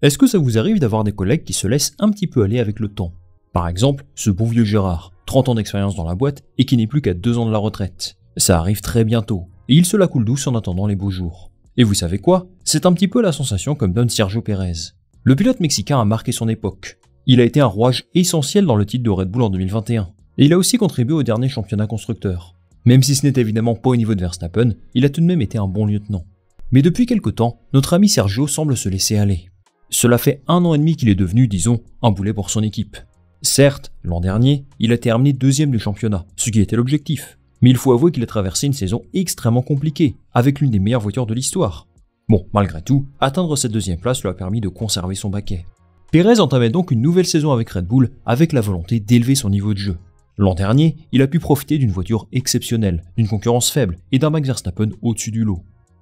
Est-ce que ça vous arrive d'avoir des collègues qui se laissent un petit peu aller avec le temps? Par exemple, ce bon vieux Gérard, 30 ans d'expérience dans la boîte et qui n'est plus qu'à 2 ans de la retraite. Ça arrive très bientôt, et il se la coule douce en attendant les beaux jours. Et vous savez quoi? C'est un petit peu la sensation comme donne Sergio Pérez. Le pilote mexicain a marqué son époque. Il a été un rouage essentiel dans le titre de Red Bull en 2021. Et il a aussi contribué au dernier championnat constructeur. Même si ce n'est évidemment pas au niveau de Verstappen, il a tout de même été un bon lieutenant. Mais depuis quelque temps, notre ami Sergio semble se laisser aller. Cela fait 1 an et demi qu'il est devenu, disons, un boulet pour son équipe. Certes, l'an dernier, il a terminé 2e du championnat, ce qui était l'objectif. Mais il faut avouer qu'il a traversé une saison extrêmement compliquée, avec l'une des meilleures voitures de l'histoire. Bon, malgré tout, atteindre cette 2e place lui a permis de conserver son baquet. Pérez entamait donc une nouvelle saison avec Red Bull, avec la volonté d'élever son niveau de jeu. L'an dernier, il a pu profiter d'une voiture exceptionnelle, d'une concurrence faible et d'un Max Verstappen au-dessus du lot.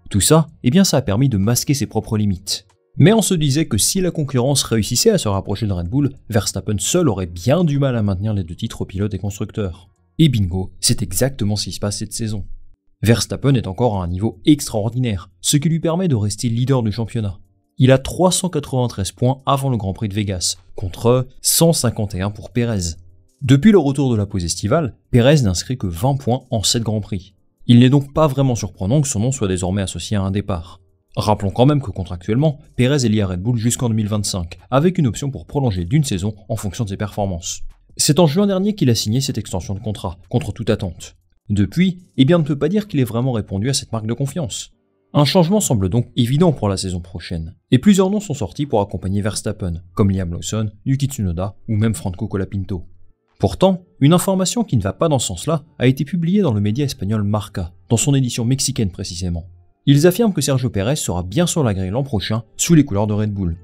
Tout ça, ça a permis de masquer ses propres limites. Mais on se disait que si la concurrence réussissait à se rapprocher de Red Bull, Verstappen seul aurait bien du mal à maintenir les 2 titres aux pilotes et constructeurs. Et bingo, c'est exactement ce qui se passe cette saison. Verstappen est encore à un niveau extraordinaire, ce qui lui permet de rester leader du championnat. Il a 393 points avant le Grand Prix de Vegas, contre 151 pour Pérez. Depuis le retour de la pause estivale, Pérez n'inscrit que 20 points en 7 Grands Prix. Il n'est donc pas vraiment surprenant que son nom soit désormais associé à un départ. Rappelons quand même que contractuellement, Pérez est lié à Red Bull jusqu'en 2025, avec une option pour prolonger d'1 saison en fonction de ses performances. C'est en juin dernier qu'il a signé cette extension de contrat, contre toute attente. Depuis, on ne peut pas dire qu'il ait vraiment répondu à cette marque de confiance. Un changement semble donc évident pour la saison prochaine, et plusieurs noms sont sortis pour accompagner Verstappen, comme Liam Lawson, Yuki Tsunoda ou même Franco Colapinto. Pourtant, une information qui ne va pas dans ce sens-là a été publiée dans le média espagnol Marca, dans son édition mexicaine précisément. Ils affirment que Sergio Pérez sera bien sur la grille l'an prochain, sous les couleurs de Red Bull.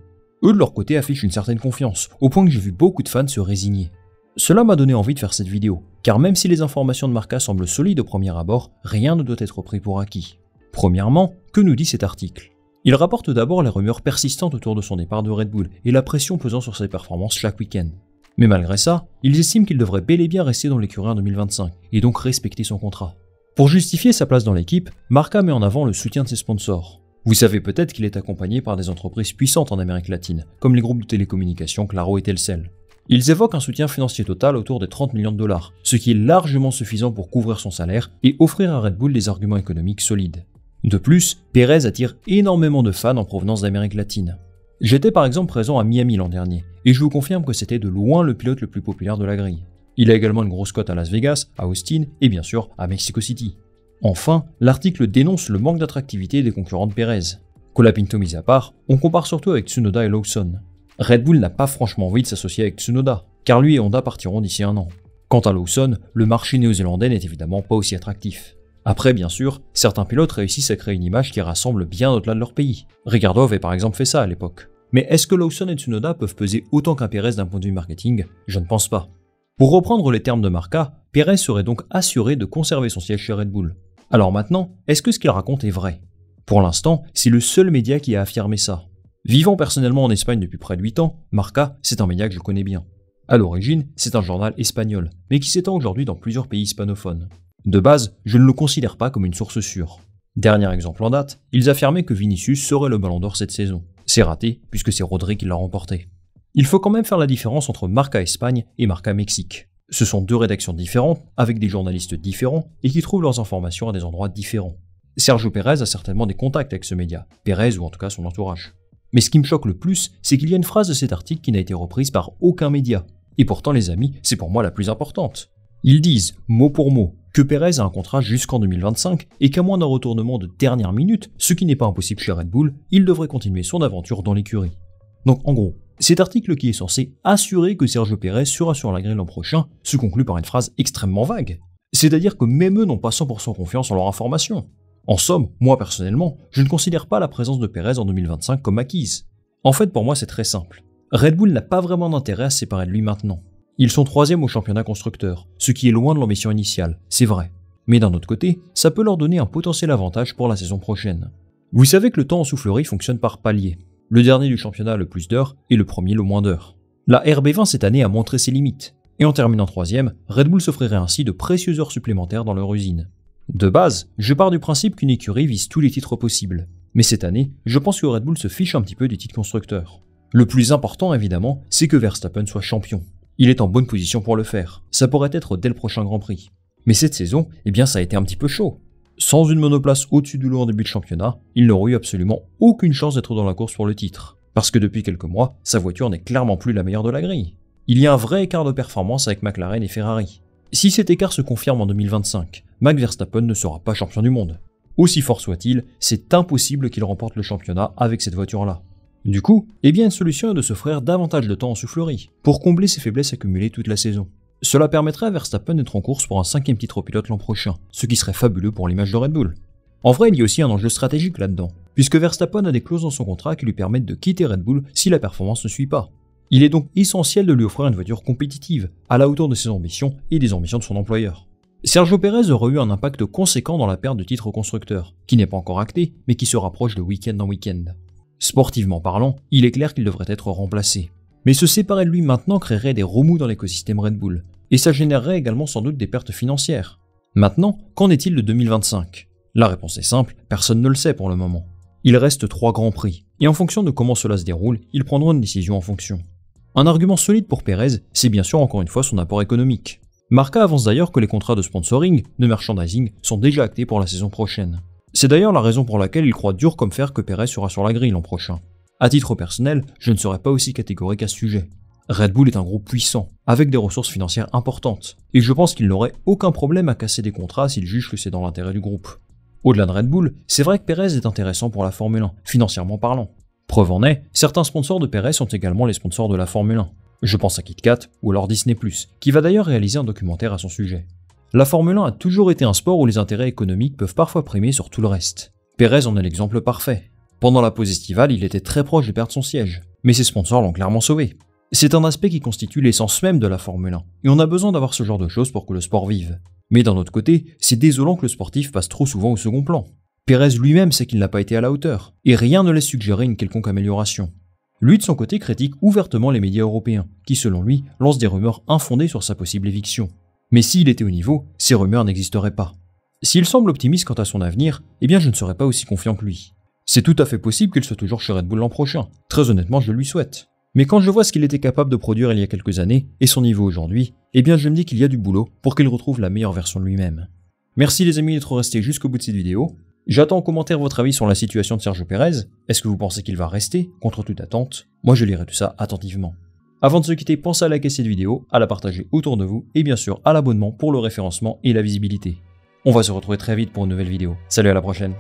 Eux de leur côté affichent une certaine confiance, au point que j'ai vu beaucoup de fans se résigner. Cela m'a donné envie de faire cette vidéo, car même si les informations de Marca semblent solides au premier abord, rien ne doit être pris pour acquis. Premièrement, que nous dit cet article? Il rapporte d'abord les rumeurs persistantes autour de son départ de Red Bull et la pression pesant sur ses performances chaque week-end. Mais malgré ça, ils estiment qu'il devrait bel et bien rester dans l'écurie en 2025, et donc respecter son contrat. Pour justifier sa place dans l'équipe, Marca met en avant le soutien de ses sponsors. Vous savez peut-être qu'il est accompagné par des entreprises puissantes en Amérique latine, comme les groupes de télécommunications Claro et Telcel. Ils évoquent un soutien financier total autour des 30 millions de dollars, ce qui est largement suffisant pour couvrir son salaire et offrir à Red Bull des arguments économiques solides. De plus, Pérez attire énormément de fans en provenance d'Amérique latine. J'étais par exemple présent à Miami l'an dernier, et je vous confirme que c'était de loin le pilote le plus populaire de la grille. Il a également une grosse cote à Las Vegas, à Austin et bien sûr à Mexico City. Enfin, l'article dénonce le manque d'attractivité des concurrents de Pérez. Colapinto mis à part, on compare surtout avec Tsunoda et Lawson. Red Bull n'a pas franchement envie de s'associer avec Tsunoda, car lui et Honda partiront d'ici 1 an. Quant à Lawson, le marché néo-zélandais n'est évidemment pas aussi attractif. Après, bien sûr, certains pilotes réussissent à créer une image qui rassemble bien au-delà de leur pays. Ricciardo avait par exemple fait ça à l'époque. Mais est-ce que Lawson et Tsunoda peuvent peser autant qu'un Pérez d'un point de vue marketing? Je ne pense pas. Pour reprendre les termes de Marca, Pérez serait donc assuré de conserver son siège chez Red Bull. Alors maintenant, est-ce que ce qu'il raconte est vrai? Pour l'instant, c'est le seul média qui a affirmé ça. Vivant personnellement en Espagne depuis près de 8 ans, Marca, c'est un média que je connais bien. À l'origine, c'est un journal espagnol, mais qui s'étend aujourd'hui dans plusieurs pays hispanophones. De base, je ne le considère pas comme une source sûre. Dernier exemple en date, ils affirmaient que Vinicius serait le Ballon d'Or cette saison. C'est raté, puisque c'est Rodri qui l'a remporté. Il faut quand même faire la différence entre Marca Espagne et Marca Mexique. Ce sont 2 rédactions différentes, avec des journalistes différents, et qui trouvent leurs informations à des endroits différents. Sergio Pérez a certainement des contacts avec ce média, Pérez ou en tout cas son entourage. Mais ce qui me choque le plus, c'est qu'il y a une phrase de cet article qui n'a été reprise par aucun média. Et pourtant les amis, c'est pour moi la plus importante. Ils disent, mot pour mot, que Pérez a un contrat jusqu'en 2025 et qu'à moins d'un retournement de dernière minute, ce qui n'est pas impossible chez Red Bull, il devrait continuer son aventure dans l'écurie. Donc en gros, cet article qui est censé assurer que Sergio Pérez sera sur la grille l'an prochain se conclut par une phrase extrêmement vague. C'est-à-dire que même eux n'ont pas 100% confiance en leur information. En somme, moi personnellement, je ne considère pas la présence de Pérez en 2025 comme acquise. En fait, pour moi, c'est très simple. Red Bull n'a pas vraiment d'intérêt à se séparer de lui maintenant. Ils sont 3e au championnat constructeur, ce qui est loin de l'ambition initiale, c'est vrai. Mais d'un autre côté, ça peut leur donner un potentiel avantage pour la saison prochaine. Vous savez que le temps en soufflerie fonctionne par palier. Le dernier du championnat a le plus d'heures et le premier le moins d'heures. La RB20 cette année a montré ses limites. Et en terminant 3e, Red Bull s'offrirait ainsi de précieuses heures supplémentaires dans leur usine. De base, je pars du principe qu'une écurie vise tous les titres possibles. Mais cette année, je pense que Red Bull se fiche un petit peu du titre constructeur. Le plus important évidemment, c'est que Verstappen soit champion. Il est en bonne position pour le faire. Ça pourrait être dès le prochain Grand Prix. Mais cette saison, eh bien ça a été un petit peu chaud. Sans une monoplace au-dessus du lot en début de championnat, il n'aurait eu absolument aucune chance d'être dans la course pour le titre. Parce que depuis quelques mois, sa voiture n'est clairement plus la meilleure de la grille. Il y a un vrai écart de performance avec McLaren et Ferrari. Si cet écart se confirme en 2025, Max Verstappen ne sera pas champion du monde. Aussi fort soit-il, c'est impossible qu'il remporte le championnat avec cette voiture-là. Du coup, eh bien une solution est de s'offrir davantage de temps en soufflerie, pour combler ses faiblesses accumulées toute la saison. Cela permettrait à Verstappen d'être en course pour un 5e titre au pilote l'an prochain, ce qui serait fabuleux pour l'image de Red Bull. En vrai, il y a aussi un enjeu stratégique là-dedans, puisque Verstappen a des clauses dans son contrat qui lui permettent de quitter Red Bull si la performance ne suit pas. Il est donc essentiel de lui offrir une voiture compétitive, à la hauteur de ses ambitions et des ambitions de son employeur. Sergio Pérez aurait eu un impact conséquent dans la perte de titre au constructeur, qui n'est pas encore acté, mais qui se rapproche de week-end en week-end. Sportivement parlant, il est clair qu'il devrait être remplacé. Mais se séparer de lui maintenant créerait des remous dans l'écosystème Red Bull, et ça générerait également sans doute des pertes financières. Maintenant, qu'en est-il de 2025 ? La réponse est simple, personne ne le sait pour le moment. Il reste 3 grands prix, et en fonction de comment cela se déroule, ils prendront une décision en fonction. Un argument solide pour Pérez, c'est bien sûr encore une fois son apport économique. Marca avance d'ailleurs que les contrats de sponsoring, de merchandising, sont déjà actés pour la saison prochaine. C'est d'ailleurs la raison pour laquelle il croit dur comme fer que Pérez sera sur la grille l'an prochain. À titre personnel, je ne serais pas aussi catégorique à ce sujet. Red Bull est un groupe puissant, avec des ressources financières importantes, et je pense qu'il n'aurait aucun problème à casser des contrats s'il juge que c'est dans l'intérêt du groupe. Au-delà de Red Bull, c'est vrai que Pérez est intéressant pour la Formule 1, financièrement parlant. Preuve en est, certains sponsors de Pérez sont également les sponsors de la Formule 1. Je pense à KitKat ou alors Disney+, qui va d'ailleurs réaliser un documentaire à son sujet. La Formule 1 a toujours été un sport où les intérêts économiques peuvent parfois primer sur tout le reste. Pérez en est l'exemple parfait. Pendant la pause estivale, il était très proche de perdre son siège, mais ses sponsors l'ont clairement sauvé. C'est un aspect qui constitue l'essence même de la Formule 1, et on a besoin d'avoir ce genre de choses pour que le sport vive. Mais d'un autre côté, c'est désolant que le sportif passe trop souvent au second plan. Pérez lui-même sait qu'il n'a pas été à la hauteur, et rien ne laisse suggérer une quelconque amélioration. Lui de son côté critique ouvertement les médias européens, qui selon lui lancent des rumeurs infondées sur sa possible éviction. Mais s'il était au niveau, ces rumeurs n'existeraient pas. S'il semble optimiste quant à son avenir, eh bien je ne serais pas aussi confiant que lui. C'est tout à fait possible qu'il soit toujours chez Red Bull l'an prochain, très honnêtement je le lui souhaite. Mais quand je vois ce qu'il était capable de produire il y a quelques années, et son niveau aujourd'hui, eh bien je me dis qu'il y a du boulot pour qu'il retrouve la meilleure version de lui-même. Merci les amis d'être restés jusqu'au bout de cette vidéo. J'attends en commentaire votre avis sur la situation de Sergio Pérez. Est-ce que vous pensez qu'il va rester, contre toute attente? Moi je lirai tout ça attentivement. Avant de se quitter, pensez à liker cette vidéo, à la partager autour de vous, et bien sûr à l'abonnement pour le référencement et la visibilité. On va se retrouver très vite pour une nouvelle vidéo. Salut, à la prochaine.